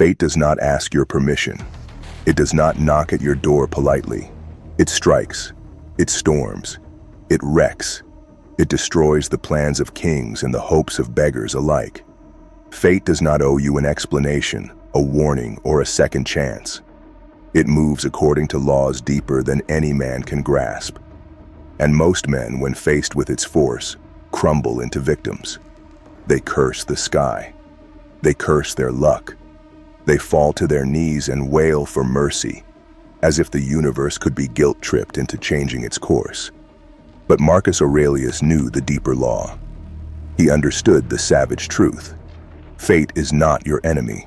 Fate does not ask your permission. It does not knock at your door politely. It strikes. It storms. It wrecks. It destroys the plans of kings and the hopes of beggars alike. Fate does not owe you an explanation, a warning, or a second chance. It moves according to laws deeper than any man can grasp. And most men, when faced with its force, crumble into victims. They curse the sky. They curse their luck. They fall to their knees and wail for mercy, as if the universe could be guilt-tripped into changing its course. But Marcus Aurelius knew the deeper law. He understood the savage truth. Fate is not your enemy.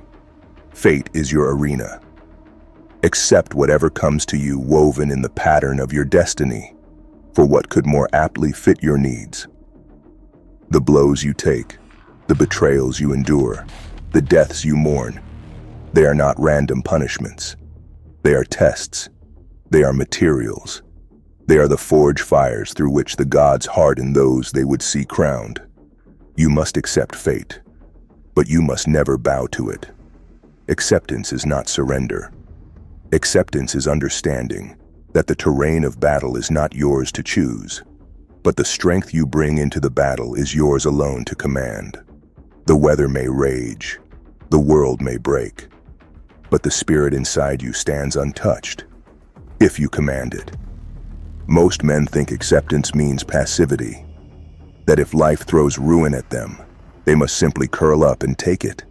Fate is your arena. Accept whatever comes to you woven in the pattern of your destiny, for what could more aptly fit your needs. The blows you take, the betrayals you endure, the deaths you mourn, they are not random punishments. They are tests. They are materials. They are the forge fires through which the gods harden those they would see crowned. You must accept fate, but you must never bow to it. Acceptance is not surrender. Acceptance is understanding that the terrain of battle is not yours to choose, but the strength you bring into the battle is yours alone to command. The weather may rage, the world may break, but the spirit inside you stands untouched, if you command it. Most men think acceptance means passivity, that if life throws ruin at them, they must simply curl up and take it.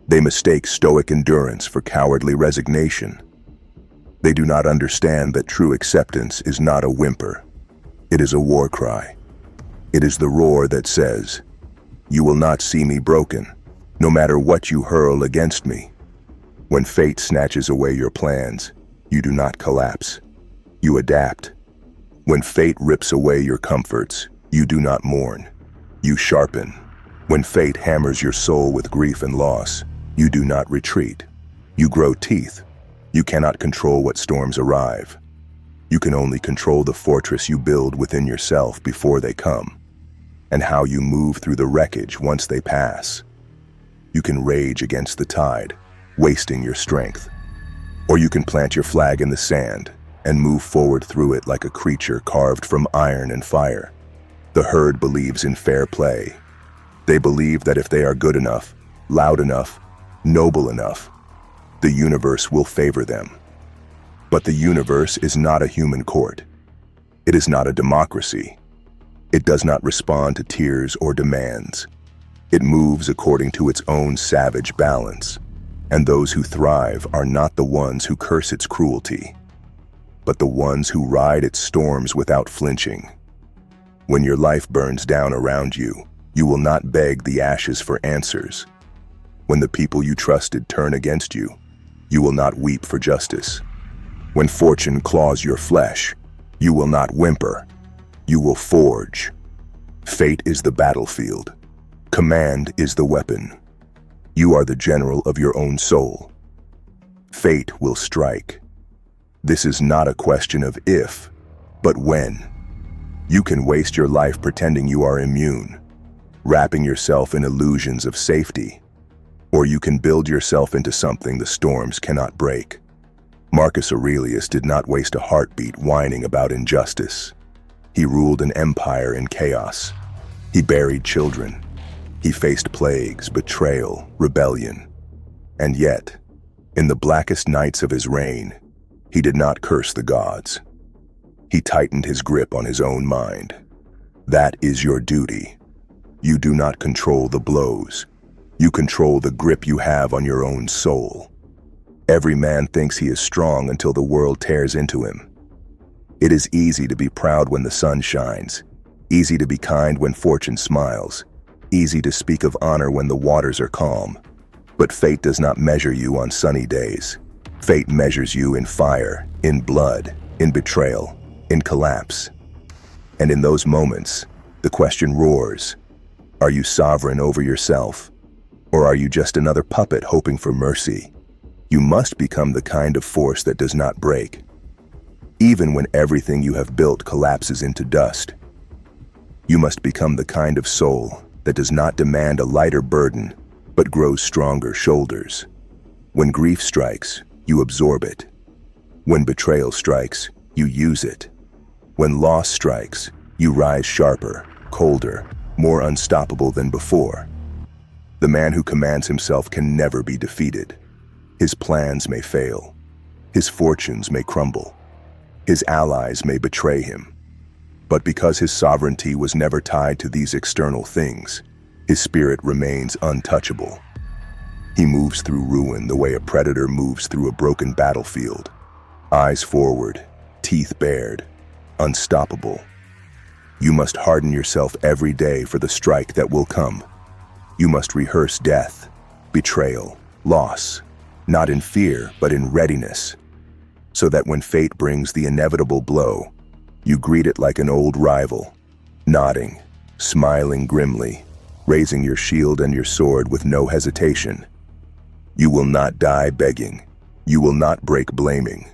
They mistake stoic endurance for cowardly resignation. They do not understand that true acceptance is not a whimper. It is a war cry. It is the roar that says, "You will not see me broken, no matter what you hurl against me." When fate snatches away your plans, you do not collapse. You adapt. When fate rips away your comforts, you do not mourn. You sharpen. When fate hammers your soul with grief and loss, you do not retreat. You grow teeth. You cannot control what storms arrive. You can only control the fortress you build within yourself before they come, and how you move through the wreckage once they pass. You can rage against the tide, wasting your strength. Or you can plant your flag in the sand and move forward through it like a creature carved from iron and fire. The herd believes in fair play. They believe that if they are good enough, loud enough, noble enough, the universe will favor them. But the universe is not a human court. It is not a democracy. It does not respond to tears or demands. It moves according to its own savage balance. And those who thrive are not the ones who curse its cruelty, but the ones who ride its storms without flinching. When your life burns down around you, you will not beg the ashes for answers. When the people you trusted turn against you, you will not weep for justice. When fortune claws your flesh, you will not whimper. You will forge. Fate is the battlefield. Command is the weapon. You are the general of your own soul. Fate will strike. This is not a question of if, but when. You can waste your life pretending you are immune, wrapping yourself in illusions of safety, or you can build yourself into something the storms cannot break. Marcus Aurelius did not waste a heartbeat whining about injustice. He ruled an empire in chaos. He buried children. He faced plagues, betrayal, rebellion. And yet, in the blackest nights of his reign, he did not curse the gods. He tightened his grip on his own mind. That is your duty. You do not control the blows. You control the grip you have on your own soul. Every man thinks he is strong until the world tears into him. It is easy to be proud when the sun shines, easy to be kind when fortune smiles, easy to speak of honor when the waters are calm. But fate does not measure you on sunny days. Fate measures you in fire, in blood, in betrayal, in collapse. And in those moments, the question roars, are you sovereign over yourself? Or are you just another puppet hoping for mercy? You must become the kind of force that does not break, even when everything you have built collapses into dust. You must become the kind of soul that does not demand a lighter burden, but grows stronger shoulders. When grief strikes, you absorb it. When betrayal strikes, you use it. When loss strikes, you rise sharper, colder, more unstoppable than before. The man who commands himself can never be defeated. His plans may fail. His fortunes may crumble. His allies may betray him. But because his sovereignty was never tied to these external things, his spirit remains untouchable. He moves through ruin the way a predator moves through a broken battlefield. Eyes forward, teeth bared, unstoppable. You must harden yourself every day for the strike that will come. You must rehearse death, betrayal, loss, not in fear, but in readiness, so that when fate brings the inevitable blow, you greet it like an old rival, nodding, smiling grimly, raising your shield and your sword with no hesitation. You will not die begging. You will not break blaming.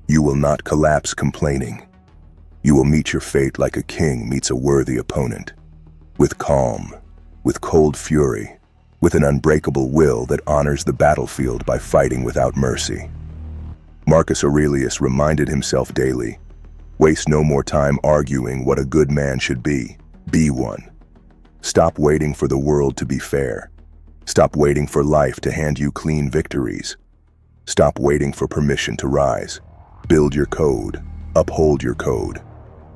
You will not collapse complaining. You will meet your fate like a king meets a worthy opponent, with calm, with cold fury, with an unbreakable will that honors the battlefield by fighting without mercy. Marcus Aurelius reminded himself daily, waste no more time arguing what a good man should be. Be one. Stop waiting for the world to be fair. Stop waiting for life to hand you clean victories. Stop waiting for permission to rise. Build your code. Uphold your code.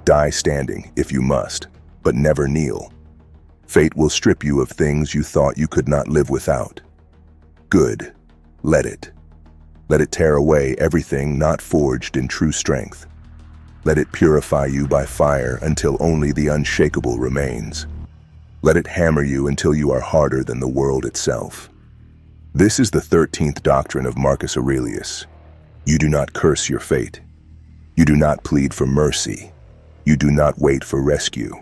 Die standing if you must, but never kneel. Fate will strip you of things you thought you could not live without. Good. Let it. Let it tear away everything not forged in true strength. Let it purify you by fire until only the unshakable remains. Let it hammer you until you are harder than the world itself. This is the 13th doctrine of Marcus Aurelius. You do not curse your fate. You do not plead for mercy. You do not wait for rescue.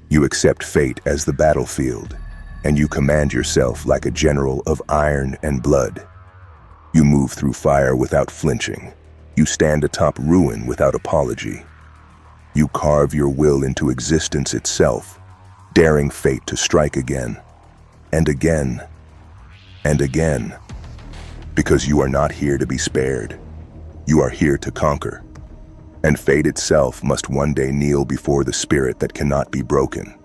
You accept fate as the battlefield, and you command yourself like a general of iron and blood. You move through fire without flinching. You stand atop ruin without apology. You carve your will into existence itself, daring fate to strike again, and again, and again. Because you are not here to be spared. You are here to conquer. And fate itself must one day kneel before the spirit that cannot be broken.